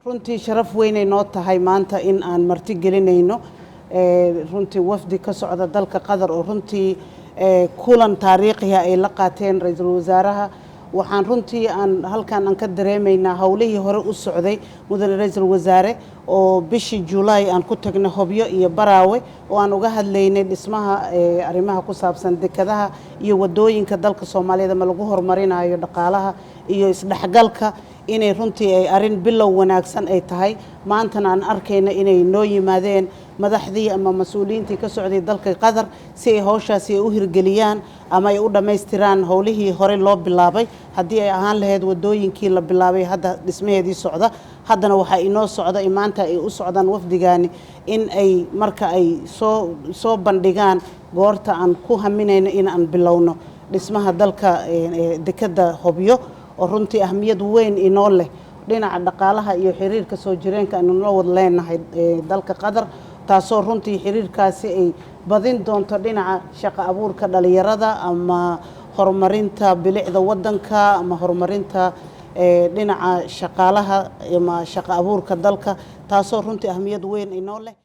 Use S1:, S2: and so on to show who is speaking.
S1: runtii sharaf weyn ay noo tahay maanta in aan marti gelinayno runtii wafdi ka socda dalka Qatar oo runtii kulan taariikhi ah ay la qaateen ra'iisul wasaaraha waxaan runtii aan halkan ka dareemaynaa hawlihii hore u socday mudane ra'iisul wasaare oo bishii July aan ku tagnay Hobyo iyo Baraawe oo aan uga hadlaynay dhismaha arrimaha ku saabsan dekadaha iyo wadooyinka dalka Soomaaliyeed ma lagu horumarinayo dhaqaalaha iyo isdhaxgalka inay runtii ay arin bilow wanaagsan ay tahay maantana aan arkayna inay noo yimaadeen madaxdii ama mas'uuliyiintii ka socday dalka Qatar si ay hawshaasi u hirgeliyaan ama ay u dhameystiraan hawlihii hore loo bilaabay haddii ay ahaan lahayd wadooyinkii la bilaabay hadda dhismaheedii socda haddana waxa inoo socda maanta ay u socdaan wafdigaani in ay marka ay soo bandhigaan goorta aan ku haminayno in aan bilowno dhismaha dalka dekada Hobyo oo runtii ahmiyad weyn inoo leh dhinaca dhaqaalaha iyo xiriirka soo jireenka aan noo wada leenahay dalka Qatar taasoo runtii xiriirkaasi ay badin doonto dhinaca shaqo abuurka dhalinyarada ama horumarinta bilicda wadanka ama horumarinta dhinaca shaqaalaha ama shaqo abuurka dalka taasoo runtii ahmiyad weyn inoo leh